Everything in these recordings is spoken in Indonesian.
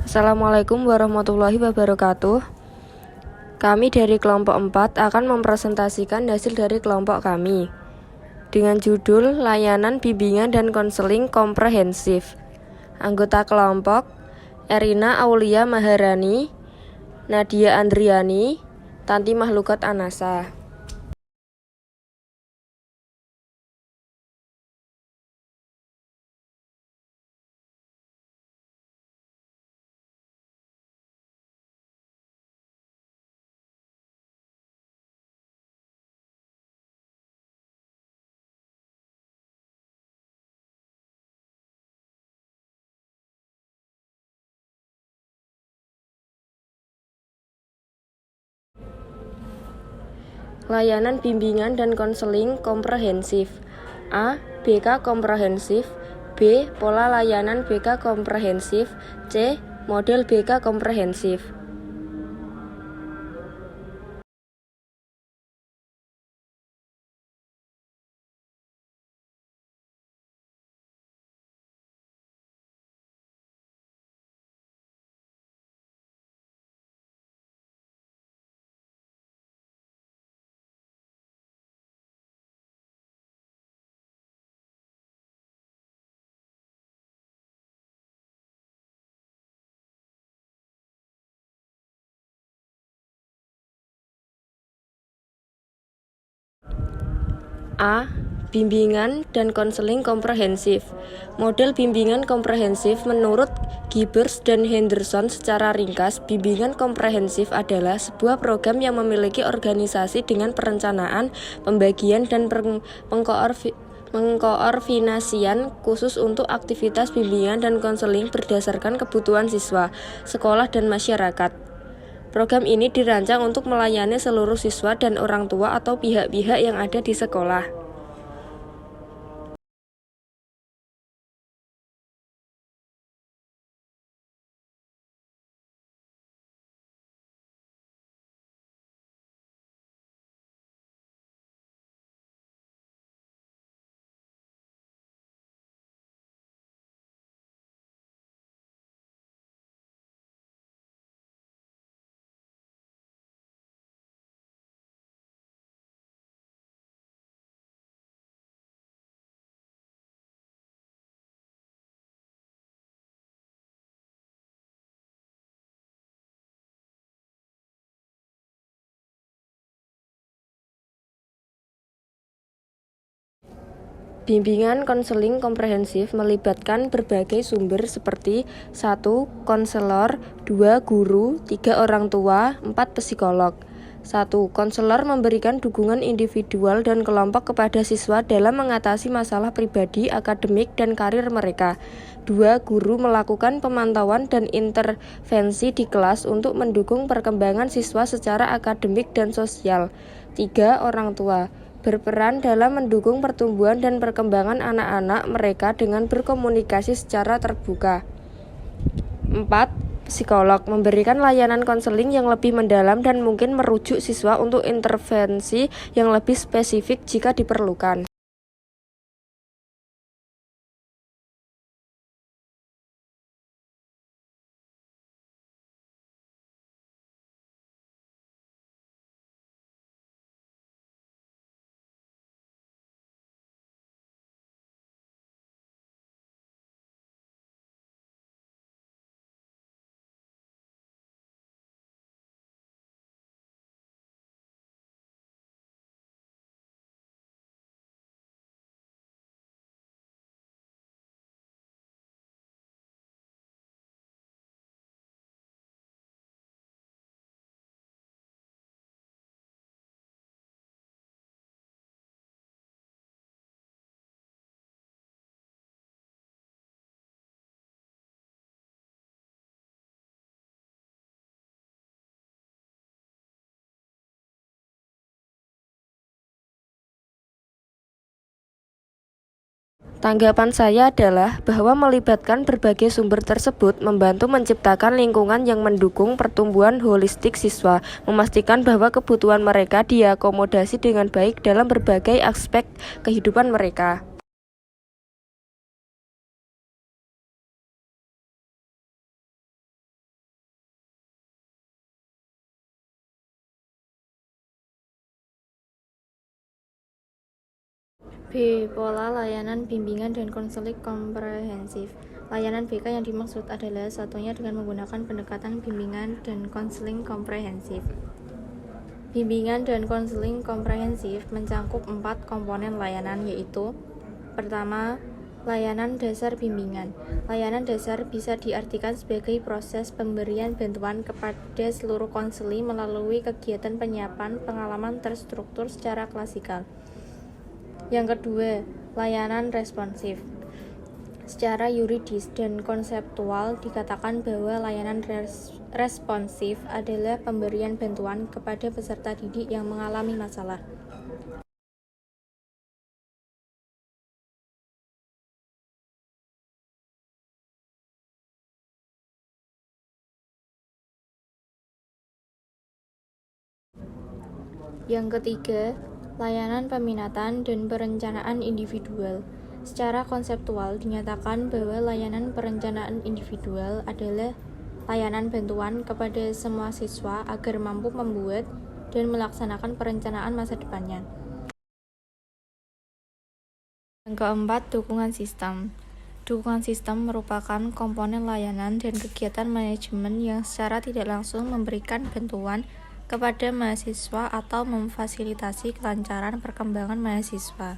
Assalamualaikum warahmatullahi wabarakatuh. Kami dari kelompok 4 akan mempresentasikan hasil dari kelompok kami dengan judul Layanan Bimbingan dan Konseling Komprehensif. Anggota kelompok Erina Aulia Maharani, Nadia Andriani, Tanti Mahlukat Anasa. Layanan bimbingan dan konseling komprehensif. A. BK komprehensif. B. Pola layanan BK komprehensif. C. Model BK komprehensif. A. Bimbingan dan konseling komprehensif. Model bimbingan komprehensif menurut Gibbers dan Henderson secara ringkas, bimbingan komprehensif adalah sebuah program yang memiliki organisasi dengan perencanaan, pembagian, dan pengkoordinasian khusus untuk aktivitas bimbingan dan konseling berdasarkan kebutuhan siswa, sekolah, dan masyarakat. Program ini dirancang untuk melayani seluruh siswa dan orang tua atau pihak-pihak yang ada di sekolah. Bimbingan konseling komprehensif melibatkan berbagai sumber seperti 1. Konselor, 2. Guru, 3. Orang tua, 4. Psikolog. 1. Konselor memberikan dukungan individual dan kelompok kepada siswa dalam mengatasi masalah pribadi, akademik, dan karir mereka. 2. Guru melakukan pemantauan dan intervensi di kelas untuk mendukung perkembangan siswa secara akademik dan sosial. 3. Orang tua berperan dalam mendukung pertumbuhan dan perkembangan anak-anak mereka dengan berkomunikasi secara terbuka. 4. Psikolog memberikan layanan konseling yang lebih mendalam dan mungkin merujuk siswa untuk intervensi yang lebih spesifik jika diperlukan. Tanggapan saya adalah bahwa melibatkan berbagai sumber tersebut membantu menciptakan lingkungan yang mendukung pertumbuhan holistik siswa, memastikan bahwa kebutuhan mereka diakomodasi dengan baik dalam berbagai aspek kehidupan mereka. B. Pola layanan bimbingan dan konseling komprehensif. Layanan BK yang dimaksud adalah satunya dengan menggunakan pendekatan bimbingan dan konseling komprehensif. Bimbingan dan konseling komprehensif mencangkup 4 komponen layanan, yaitu: pertama, layanan dasar bimbingan. Layanan dasar bisa diartikan sebagai proses pemberian bantuan kepada seluruh konseli melalui kegiatan penyiapan pengalaman terstruktur secara klasikal. Yang kedua, layanan responsif. Secara yuridis dan konseptual dikatakan bahwa layanan responsif adalah pemberian bantuan kepada peserta didik yang mengalami masalah. Yang ketiga, layanan peminatan dan perencanaan individual. Secara konseptual dinyatakan bahwa layanan perencanaan individual adalah layanan bantuan kepada semua siswa agar mampu membuat dan melaksanakan perencanaan masa depannya. Yang keempat, dukungan sistem. Dukungan sistem merupakan komponen layanan dan kegiatan manajemen yang secara tidak langsung memberikan bantuan kepada mahasiswa atau memfasilitasi kelancaran perkembangan mahasiswa.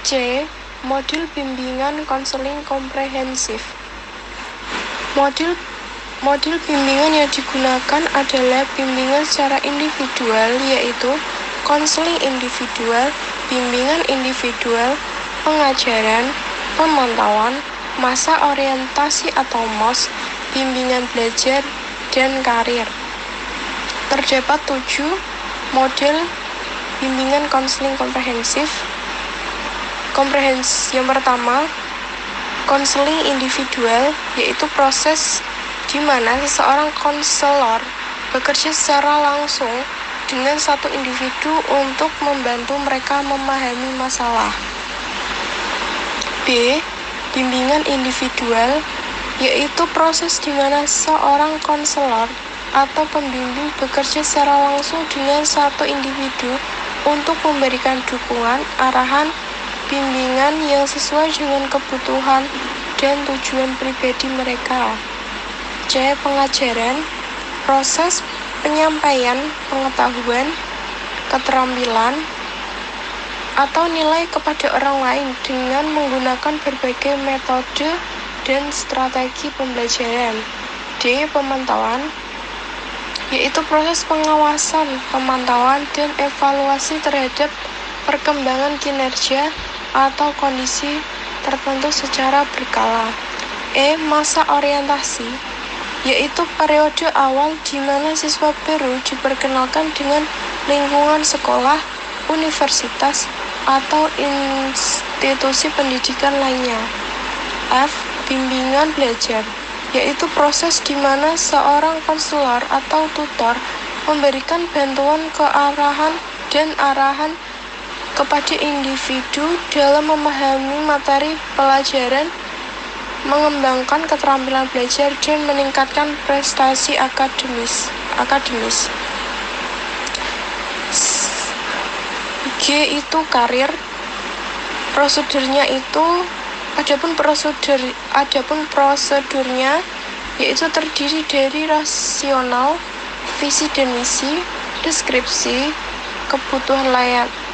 C. Modul bimbingan konseling komprehensif. Modul bimbingan yang digunakan adalah bimbingan secara individual, yaitu konseling individual, bimbingan individual, pengajaran, pemantauan, masa orientasi atau MOS, bimbingan belajar, dan karir. Terdapat 7 model bimbingan konseling komprehensif. Yang pertama, konseling individual, yaitu proses di mana seseorang konselor bekerja secara langsung dengan satu individu untuk membantu mereka memahami masalah. B. Bimbingan individual, yaitu proses di mana seorang konselor atau pembimbing bekerja secara langsung dengan satu individu untuk memberikan dukungan, arahan, bimbingan yang sesuai dengan kebutuhan dan tujuan pribadi mereka. C. Pengajaran, proses penyampaian pengetahuan, keterampilan, atau nilai kepada orang lain dengan menggunakan berbagai metode dan strategi pembelajaran. D. Pemantauan, yaitu proses pengawasan, pemantauan, dan evaluasi terhadap perkembangan kinerja atau kondisi tertentu secara berkala. E. Masa orientasi, yaitu periode awal di mana siswa baru diperkenalkan dengan lingkungan sekolah, universitas, atau institusi pendidikan lainnya. F. Bimbingan belajar, yaitu proses di mana seorang konselor atau tutor memberikan bantuan kearahan dan arahan kepada individu dalam memahami materi pelajaran, mengembangkan keterampilan belajar, dan meningkatkan prestasi akademis. G itu karir. Adapun prosedurnya yaitu terdiri dari rasional, visi dan misi, deskripsi,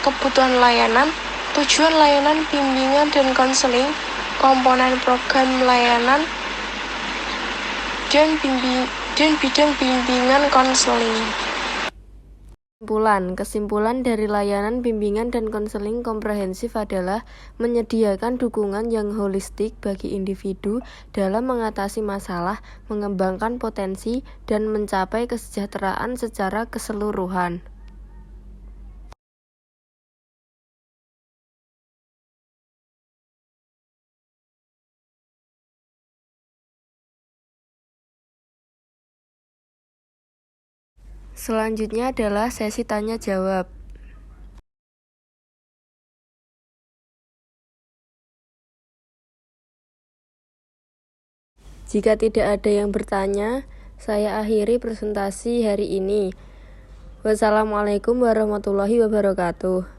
kebutuhan layanan, tujuan layanan bimbingan dan konseling, komponen program layanan, dan bidang bimbingan konseling. Kesimpulan dari layanan bimbingan dan konseling komprehensif adalah menyediakan dukungan yang holistik bagi individu dalam mengatasi masalah, mengembangkan potensi, dan mencapai kesejahteraan secara keseluruhan. Selanjutnya adalah sesi tanya jawab. Jika tidak ada yang bertanya, saya akhiri presentasi hari ini. Wassalamualaikum warahmatullahi wabarakatuh.